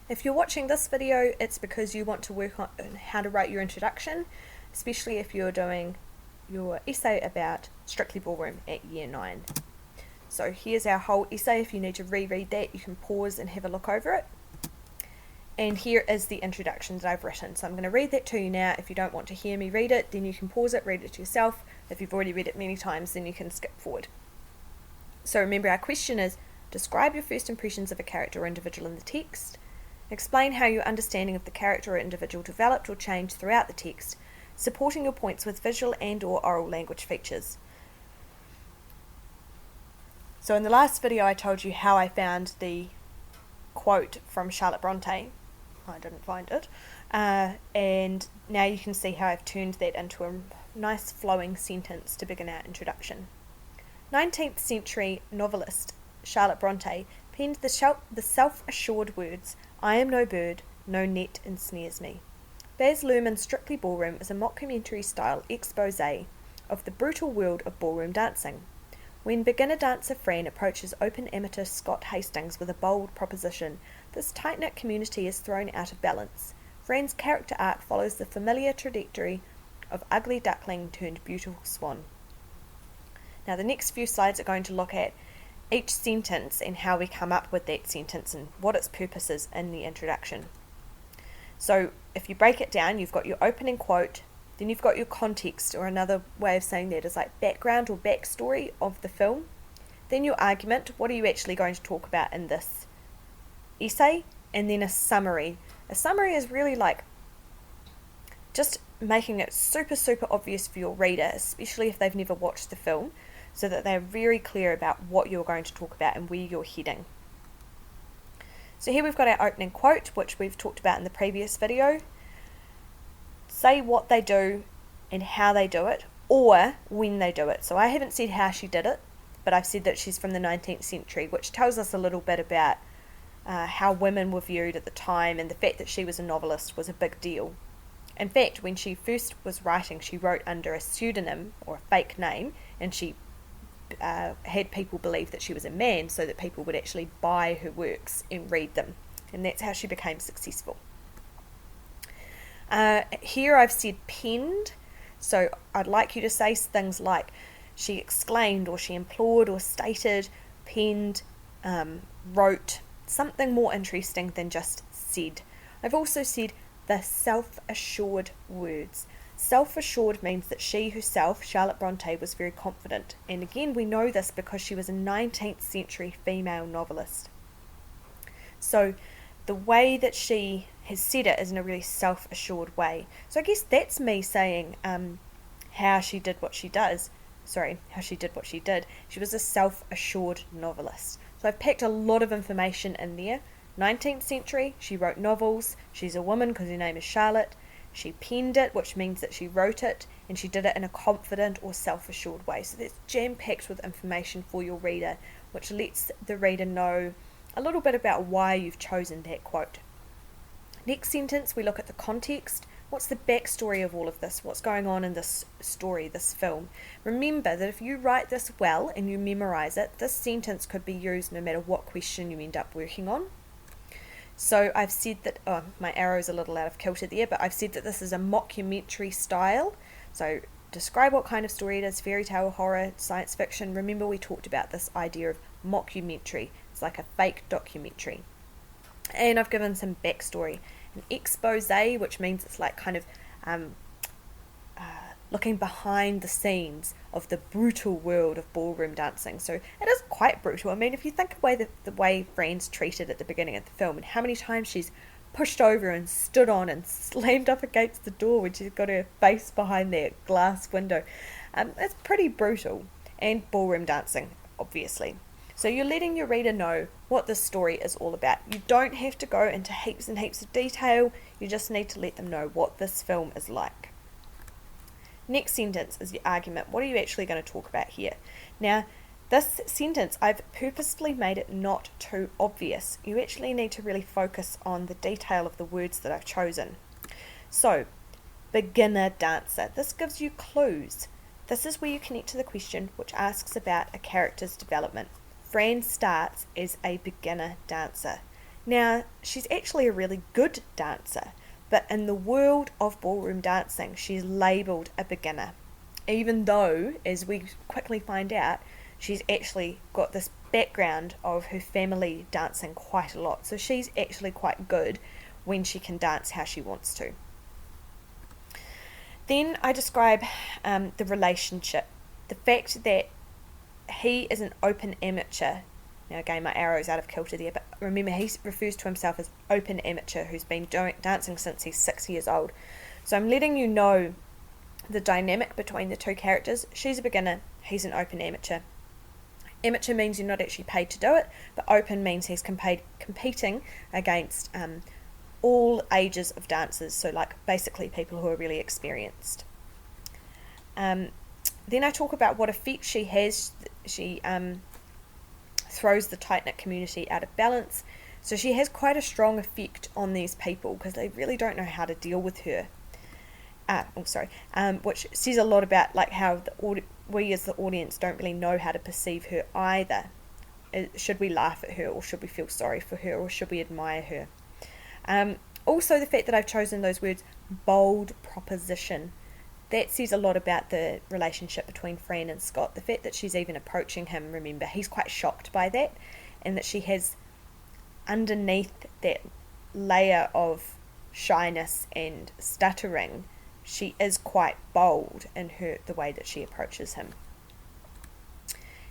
If you're watching this video, it's because you want to work on how to write your introduction, especially if you're doing your essay about Strictly Ballroom at Year 9. So here's our whole essay. If you need to reread that, you can pause and have a look over it. And here is the introduction that I've written. So I'm going to read that to you now. If you don't want to hear me read it, then you can pause it, read it to yourself. If you've already read it many times, then you can skip forward. So remember, our question is, describe your first impressions of a character or individual in the text. Explain how your understanding of the character or individual developed or changed throughout the text, supporting your points with visual and or oral language features. So in the last video I told you how I found the quote from Charlotte Bronte. I didn't find it. And now you can see how I've turned that into a nice flowing sentence to begin our introduction. 19th century novelist Charlotte Bronte penned the self-assured words, "I am no bird, no net ensnares me." Baz Luhrmann's Strictly Ballroom is a mockumentary-style expose of the brutal world of ballroom dancing. When beginner dancer Fran approaches open amateur Scott Hastings with a bold proposition, this tight-knit community is thrown out of balance. Fran's character arc follows the familiar trajectory of ugly duckling turned beautiful swan. Now the next few slides are going to look at each sentence and how we come up with that sentence and what its purpose is in the introduction. So if you break it down, you've got your opening quote, then you've got your context, or another way of saying that is like background or backstory of the film. Then your argument, what are you actually going to talk about in this essay? And then a summary. A summary is really like just making it super obvious for your reader, especially if they've never watched the film, so that they're very clear about what you're going to talk about and where you're heading. So here we've got our opening quote, which we've talked about in the previous video. Say what they do and how they do it, or when they do it. So I haven't said how she did it, but I've said that she's from the 19th century, which tells us a little bit about how women were viewed at the time, and the fact that she was a novelist was a big deal. In fact, when she first was writing, she wrote under a pseudonym or a fake name, and she had people believe that she was a man so that people would actually buy her works and read them, and that's how she became successful. Here I've said penned, so I'd like you to say things like she exclaimed, or she implored, or stated, penned, wrote, something more interesting than just said. I've also said the self-assured words. Self-assured means that she herself, Charlotte Bronte, was very confident. And again, we know this because she was a 19th century female novelist. So the way that she has said it is in a really self-assured way. So I guess that's me saying how she did what she did. She was a self-assured novelist. So I've packed a lot of information in there. 19th century, she wrote novels. She's a woman because her name is Charlotte. She penned it, which means that she wrote it, and she did it in a confident or self-assured way. So that's jam-packed with information for your reader, which lets the reader know a little bit about why you've chosen that quote. Next sentence, we look at the context. What's the backstory of all of this? What's going on in this story, this film? Remember that if you write this well and you memorize it, this sentence could be used no matter what question you end up working on. So I've said that, my arrow's a little out of kilter there, but I've said that this is a mockumentary style. So describe what kind of story it is: fairy tale, horror, science fiction. Remember, we talked about this idea of mockumentary. It's like a fake documentary. And I've given some backstory. An expose, which means it's like kind of looking behind the scenes of the brutal world of ballroom dancing. So it is quite brutal. I mean, if you think away the way Fran's treated at the beginning of the film, and how many times she's pushed over and stood on and slammed up against the door when she's got her face behind that glass window, it's pretty brutal. And ballroom dancing, obviously. So you're letting your reader know what this story is all about. You don't have to go into heaps and heaps of detail. You just need to let them know what this film is like. Next sentence is the argument. What are you actually going to talk about here? Now, this sentence, I've purposefully made it not too obvious. You actually need to really focus on the detail of the words that I've chosen. So, beginner dancer. This gives you clues. This is where you connect to the question, which asks about a character's development. Fran starts as a beginner dancer. Now, she's actually a really good dancer, but in the world of ballroom dancing, she's labelled a beginner, even though, as we quickly find out, she's actually got this background of her family dancing quite a lot. So she's actually quite good when she can dance how she wants to. Then I describe the relationship. The fact that he is an open amateur. Now again, my arrow's out of kilter there, but remember he refers to himself as open amateur who's been dancing since he's 6 years old. So I'm letting you know the dynamic between the two characters. She's a beginner, he's an open amateur. Amateur means you're not actually paid to do it, but open means he's competing against all ages of dancers, so like basically people who are really experienced. Then I talk about what effect she has. She throws the tight-knit community out of balance, so she has quite a strong effect on these people because they really don't know how to deal with her. Which says a lot about like how we as the audience don't really know how to perceive her either. Should we laugh at her, or should we feel sorry for her, or should we admire her? Also, the fact that I've chosen those words, bold proposition, that says a lot about the relationship between Fran and Scott. The fact that she's even approaching him, remember, he's quite shocked by that, and that she has, underneath that layer of shyness and stuttering, she is quite bold in the way that she approaches him.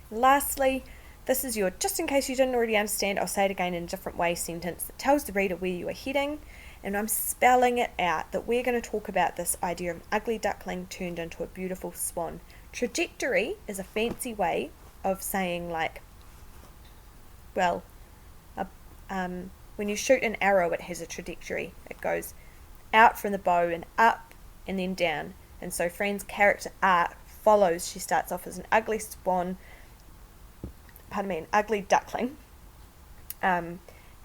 Lastly, this is your, just in case you didn't already understand, I'll say it again in a different way, sentence that tells the reader where you are heading, and I'm spelling it out, that we're going to talk about this idea of an ugly duckling turned into a beautiful swan. Trajectory is a fancy way of saying, like, well, when you shoot an arrow, it has a trajectory. It goes out from the bow and up and then down. And so Fran's character arc follows. She starts off as an ugly ugly duckling.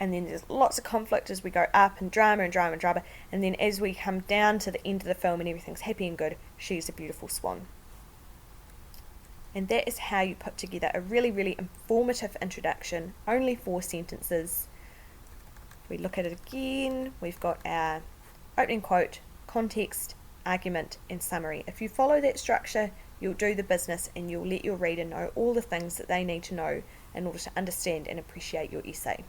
And then there's lots of conflict as we go up, and drama and drama and drama. And then as we come down to the end of the film and everything's happy and good, she's a beautiful swan. And that is how you put together a really, really informative introduction, only 4 sentences. If we look at it again, we've got our opening quote, context, argument, and summary. If you follow that structure, you'll do the business and you'll let your reader know all the things that they need to know in order to understand and appreciate your essay.